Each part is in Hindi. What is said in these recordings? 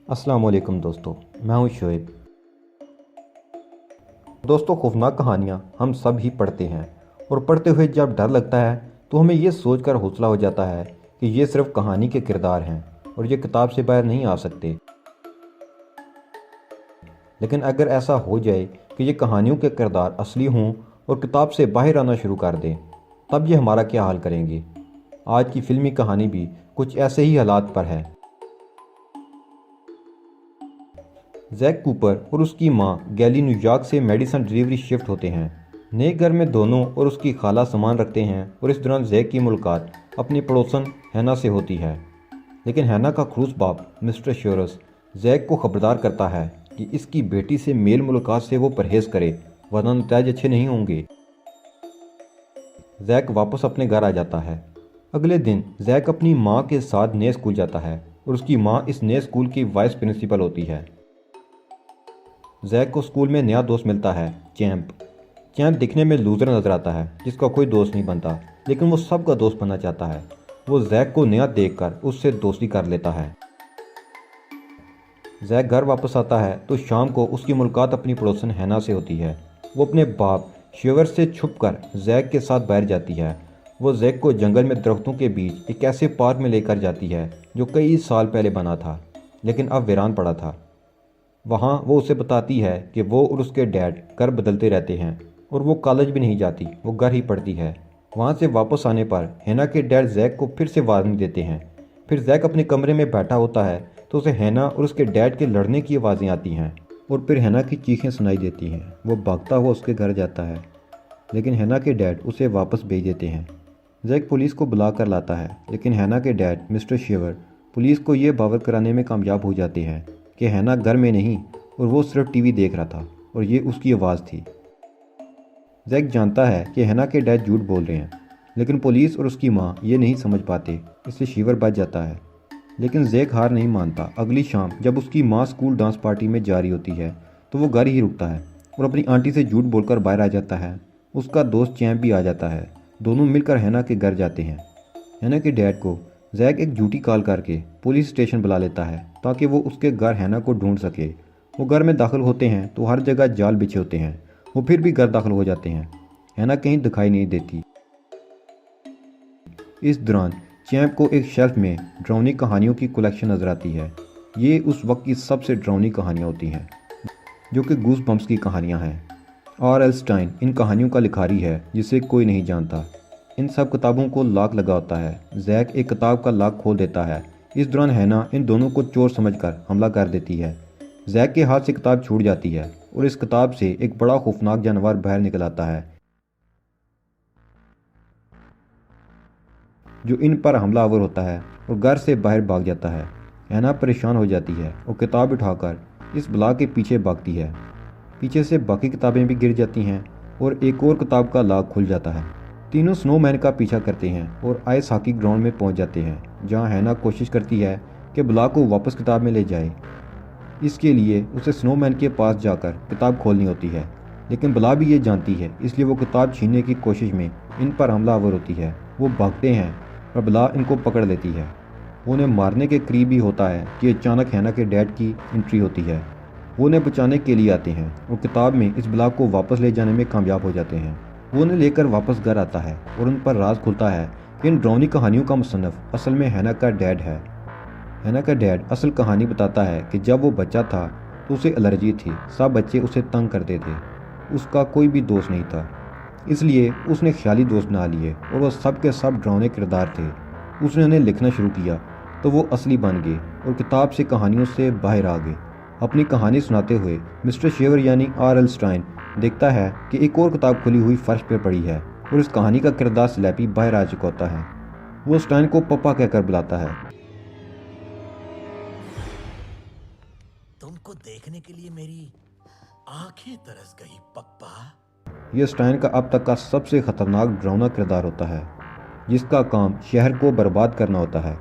अस्सलाम वालेकुम दोस्तों, मैं हूं शोएब। दोस्तों, खौफनाक कहानियां हम सब ही पढ़ते हैं और पढ़ते हुए जब डर लगता है तो हमें ये सोचकर हौसला हो जाता है कि ये सिर्फ कहानी के किरदार हैं और ये किताब से बाहर नहीं आ सकते। लेकिन अगर ऐसा हो जाए कि ये कहानियों के किरदार असली हों और किताब से बाहर आना शुरू कर दें, तब ये हमारा क्या हाल करेंगे। आज की फिल्मी कहानी भी कुछ ऐसे ही हालात पर है। जैक कूपर और उसकी मां गैली न्यूयॉर्क से मेडिसन डिलीवरी शिफ्ट होते हैं। नए घर में दोनों और उसकी खाला सामान रखते हैं और इस दौरान जैक की मुलाकात अपनी पड़ोसन हैना से होती है। लेकिन हैना का खड़ूस बाप मिस्टर श्योरस जैक को खबरदार करता है कि इसकी बेटी से मेल मुलाकात से वो परहेज़ करे, वरना नतीजे अच्छे नहीं होंगे। जैक वापस अपने घर आ जाता है। अगले दिन जैक अपनी माँ के साथ नए स्कूल जाता है और उसकी माँ इस नए स्कूल की वाइस प्रिंसिपल होती है। जैक को स्कूल में नया दोस्त मिलता है, चैंप। चैंप दिखने में लूज़र नज़र आता है जिसका कोई दोस्त नहीं बनता, लेकिन वो सबका दोस्त बनना चाहता है। वो जैक को नया देखकर उससे दोस्ती कर लेता है। जैक घर वापस आता है तो शाम को उसकी मुलाकात अपनी पड़ोसन हैना से होती है। वो अपने बाप शेवर से छुपकर जैक के साथ बाहर जाती है। वो जैक को जंगल में दरख्तों के बीच एक ऐसे पार्क में लेकर जाती है जो कई साल पहले बना था, लेकिन अब वीरान पड़ा था। वहाँ वो उसे बताती है कि वो और उसके डैड घर बदलते रहते हैं और वो कॉलेज भी नहीं जाती, वो घर ही पढ़ती है। वहाँ से वापस आने पर हैना के डैड जैक को फिर से वार्निंग देते हैं। फिर जैक अपने कमरे में बैठा होता है तो उसे हैना और उसके डैड के लड़ने की आवाज़ें आती हैं और फिर हैना की चीखें सुनाई देती हैं। वो भागता हुआ उसके घर जाता है, लेकिन हैना के डैड उसे वापस भेज देते हैं। जैक पुलिस को बुला कर लाता है, लेकिन हैना के डैड मिस्टर शेवर पुलिस को ये बावर कराने में कामयाब हो जाते हैं कि हैना घर में नहीं और वो सिर्फ टीवी देख रहा था और ये उसकी आवाज़ थी। जैक जानता है कि हैना के डैड झूठ बोल रहे हैं, लेकिन पुलिस और उसकी माँ ये नहीं समझ पाते, इससे शिवर बच जाता है। लेकिन जैक हार नहीं मानता। अगली शाम जब उसकी माँ स्कूल डांस पार्टी में जा रही होती है तो वो घर ही रुकता है और अपनी आंटी से झूठ बोलकर बाहर आ जाता है। उसका दोस्त चैंप भी आ जाता है। दोनों मिलकर हैना के घर जाते हैं। हैना के डैड को जैक एक झूठी कॉल करके पुलिस स्टेशन बुला लेता है ताकि वो उसके घर हैना को ढूंढ सके। वो घर में दाखिल होते हैं तो हर जगह जाल बिछे होते हैं। वो फिर भी घर दाखिल हो जाते हैं। हैना कहीं दिखाई नहीं देती। इस दौरान चैंप को एक शेल्फ में डरावनी कहानियों की कलेक्शन नजर आती है। ये उस वक्त की सबसे डरावनी कहानियाँ होती हैं, जो कि गूस बम्प्स की कहानियाँ हैं। R.L. स्टाइन इन कहानियों का लिखारी है जिसे कोई नहीं जानता। इन सब किताबों को लॉक लगा होता है। जैक एक किताब का लॉक खोल देता है। इस दौरान हैना इन दोनों को चोर समझकर हमला कर देती है। जैक के हाथ से किताब छूट जाती है और इस किताब से एक बड़ा खौफनाक जानवर बाहर निकल आता है जो इन पर हमलावर होता है और घर से बाहर भाग जाता है। हैना परेशान हो जाती है और किताब उठाकर इस बला के पीछे भागती है। पीछे से बाकी किताबें भी गिर जाती हैं और एक और किताब का लॉक खुल जाता है। तीनों स्नोमैन का पीछा करते हैं और आइस हॉकी ग्राउंड में पहुंच जाते हैं, जहां हैना कोशिश करती है कि बला को वापस किताब में ले जाए। इसके लिए उसे स्नोमैन के पास जाकर किताब खोलनी होती है, लेकिन बला भी ये जानती है, इसलिए वो किताब छीनने की कोशिश में इन पर हमलावर होती है। वो भागते हैं और बला इनको पकड़ लेती है। वो उन्हें मारने के करीब ही होता है कि अचानक हैना के डैड की एंट्री होती है। वो उन्हें बचाने के लिए आते हैं और किताब में इस बला को वापस ले जाने में कामयाब हो जाते हैं। वो उन्हें लेकर वापस घर आता है और उन पर राज खुलता है कि इन डरावनी कहानियों का मुसन्निफ असल में हैना का डैड है। हैना का डैड असल कहानी बताता है कि जब वो बच्चा था तो उसे एलर्जी थी। सब बच्चे उसे तंग करते थे। उसका कोई भी दोस्त नहीं था, इसलिए उसने ख्याली दोस्त बना लिए और वह सब के सब डरावने किरदार थे। उसने उन्हें लिखना शुरू किया तो वो असली बन गए और किताब से कहानियों से बाहर आ गए। अपनी कहानी सुनाते हुए मिस्टर शेवर यानी R.L. स्टाइन देखता है कि एक और किताब खुली हुई फर्श पर पड़ी है और इस कहानी का किरदार स्लैपी बाहर आ चुका होता है। वो स्टाइन को पप्पा कहकर बुलाता है। तुमको देखने के लिए मेरी आंखें तरस गई पप्पा। यह स्टाइन का अब तक का सबसे खतरनाक डरावना किरदार होता है, जिसका काम शहर को बर्बाद करना होता है।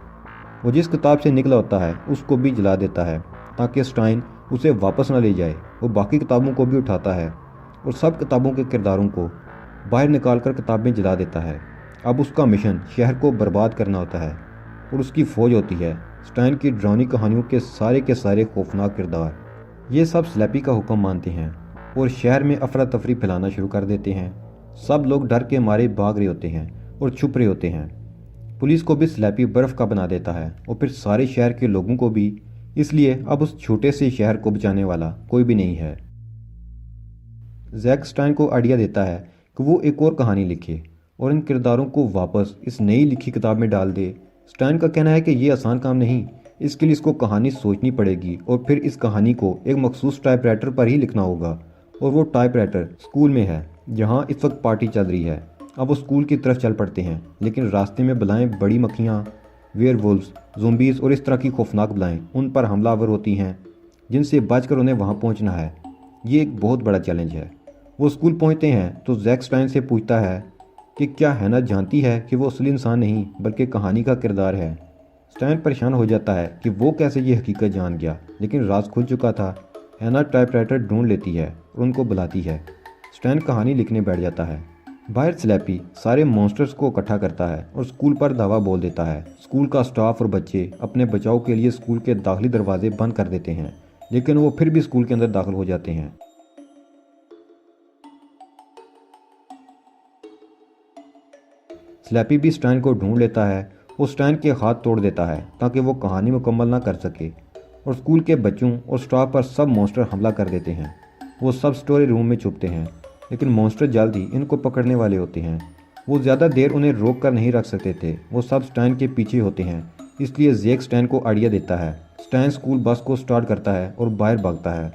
वो जिस किताब से निकला होता है उसको भी जला देता है ताकि स्टाइन उसे वापस न ले जाए। वो बाकी किताबों को भी उठाता है और सब किताबों के किरदारों को बाहर निकालकर किताबें जला देता है। अब उसका मिशन शहर को बर्बाद करना होता है और उसकी फ़ौज होती है स्टाइन की डरावनी कहानियों के सारे खौफनाक किरदार। ये सब स्लैपी का हुक्म मानते हैं और शहर में अफरा तफरी फैलाना शुरू कर देते हैं। सब लोग डर के मारे भाग रहे होते हैं और छुप रहे होते हैं। पुलिस को भी स्लैपी बर्फ का बना देता है और फिर सारे शहर के लोगों को भी। इसलिए अब उस छोटे से शहर को बचाने वाला कोई भी नहीं है। जैक स्टाइन को आइडिया देता है कि वो एक और कहानी लिखे और इन किरदारों को वापस इस नई लिखी किताब में डाल दे। स्टाइन का कहना है कि ये आसान काम नहीं, इसके लिए इसको कहानी सोचनी पड़ेगी और फिर इस कहानी को एक मखसूस टाइपराइटर पर ही लिखना होगा। और वो टाइपराइटर स्कूल में है जहाँ इस वक्त पार्टी चल रही है। अब वो स्कूल की तरफ चल पड़ते हैं, लेकिन रास्ते में बलाएं, बड़ी मक्खियाँ, वेयरवुल्व्स, ज़ोंबीज़ और इस तरह की खौफनाक बलाएं उन पर हमलावर होती हैं, जिनसे बचकर उन्हें वहाँ पहुँचना है। ये एक बहुत बड़ा चैलेंज है। वो स्कूल पहुँचते हैं तो जैक स्टाइन से पूछता है कि क्या हैना जानती है कि वो असली इंसान नहीं बल्कि कहानी का किरदार है। स्टाइन परेशान हो जाता है कि वो कैसे ये हकीकत जान गया, लेकिन राज खुल चुका था। हैना टाइपराइटर ढूंढ लेती है और उनको बुलाती है। स्टाइन कहानी लिखने बैठ जाता है। बाहर स्लैपी सारे मॉन्स्टर्स को इकट्ठा करता है और स्कूल पर धावा बोल देता है। स्कूल का स्टाफ और बच्चे अपने बचाव के लिए स्कूल के दाखिली दरवाजे बंद कर देते हैं, लेकिन वो फिर भी स्कूल के अंदर दाखिल हो जाते हैं। स्लैपी भी स्टाइन को ढूंढ लेता है और स्टाइन के हाथ तोड़ देता है ताकि वो कहानी मुकम्मल ना कर सके। और स्कूल के बच्चों और स्टाफ पर सब मॉन्स्टर हमला कर देते हैं। वो सब स्टोरी रूम में छुपते हैं, लेकिन मॉन्स्टर जल्द ही इनको पकड़ने वाले होते हैं। वो ज़्यादा देर उन्हें रोक कर नहीं रख सकते थे। वो सब स्टाइन के पीछे होते हैं, इसलिए जैक स्टाइन को आइडिया देता है। स्टाइन स्कूल बस को स्टार्ट करता है और बाहर भागता है।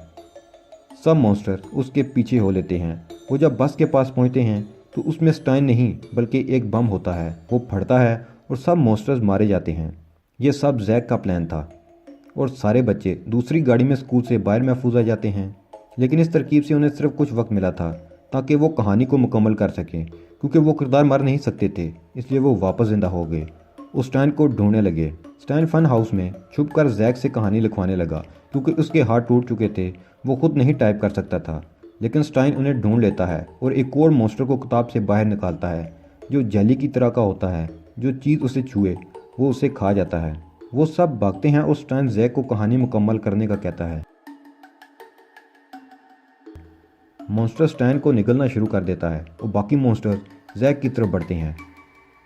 सब मॉन्स्टर उसके पीछे हो लेते हैं। वो जब बस के पास पहुंचते हैं तो उसमें स्टाइन नहीं बल्कि एक बम होता है। वो फटता है और सब मॉन्स्टर्स मारे जाते हैं। ये सब जैक का प्लान था और सारे बच्चे दूसरी गाड़ी में स्कूल से बाहर महफूज आ जाते हैं। लेकिन इस तरकीब से उन्हें सिर्फ कुछ वक्त मिला था ताकि वो कहानी को मुकम्मल कर सकें, क्योंकि वो किरदार मर नहीं सकते थे, इसलिए वो वापस जिंदा हो गए। उस स्टाइन को ढूंढने लगे। स्टाइन फन हाउस में छुपकर जैक से कहानी लिखवाने लगा, क्योंकि उसके हाथ टूट चुके थे। वो खुद नहीं टाइप कर सकता था। लेकिन स्टाइन उन्हें ढूंढ लेता है और एक और मॉन्स्टर को किताब से बाहर निकालता है, जो जेली की तरह का होता है। जो चीज़ उसे छुए वो उसे खा जाता है। वो सब भागते हैं और स्टाइन जैक को कहानी मुकम्मल करने का कहता है। मॉन्स्टर स्टाइन को निगलना शुरू कर देता है और बाकी मॉन्स्टर जैक की तरफ बढ़ते हैं।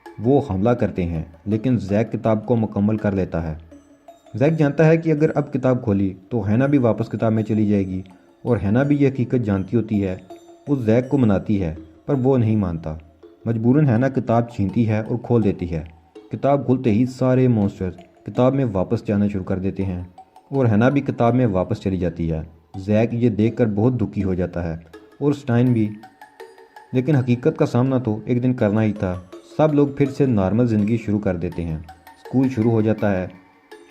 वो हमला करते हैं, लेकिन जैक किताब को मुकम्मल कर लेता है। जैक जानता है कि अगर अब किताब खोली तो हैना भी वापस किताब में चली जाएगी, और हैना भी ये हकीकत जानती होती है। वो जैक को मनाती है, पर वो नहीं मानता। मजबूरन हैना किताब छीनती है और खोल देती है। किताब खुलते ही सारे मॉन्स्टर्स किताब में वापस जाना शुरू कर देते हैं और हैना भी किताब में वापस चली जाती है। जैक ये देखकर बहुत दुखी हो जाता है और स्टाइन भी। लेकिन हकीकत का सामना तो एक दिन करना ही था। सब लोग फिर से नॉर्मल ज़िंदगी शुरू कर देते हैं। स्कूल शुरू हो जाता है।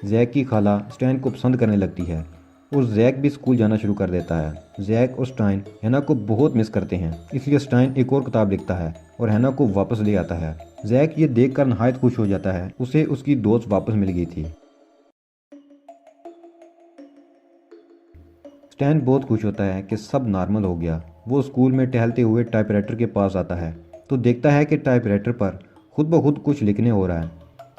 जैक की खाला स्टाइन को पसंद करने लगती है और जैक भी स्कूल जाना शुरू कर देता है। जैक और स्टाइन हैना को बहुत मिस करते हैं, इसलिए स्टाइन एक और किताब लिखता है और हैना को वापस ले आता है। जैक ये देखकर नहायत खुश हो जाता है, उसे उसकी दोस्त वापस मिल गई थी। स्टैन बहुत खुश होता है कि सब नॉर्मल हो गया। वो स्कूल में टहलते हुए टाइपराइटर के पास आता है तो देखता है कि टाइपराइटर पर खुद ब खुद कुछ लिखने हो रहा है।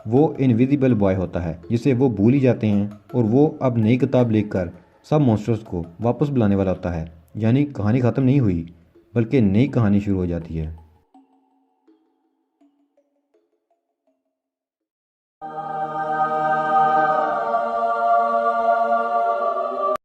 वो इनविजिबल बॉय होता है जिसे वो भूल ही जाते हैं, और वो अब नई किताब लिखकर सब मॉन्स्टर्स को वापस बुलाने वाला होता है। यानी कहानी ख़त्म नहीं हुई, बल्कि नई कहानी शुरू हो जाती है।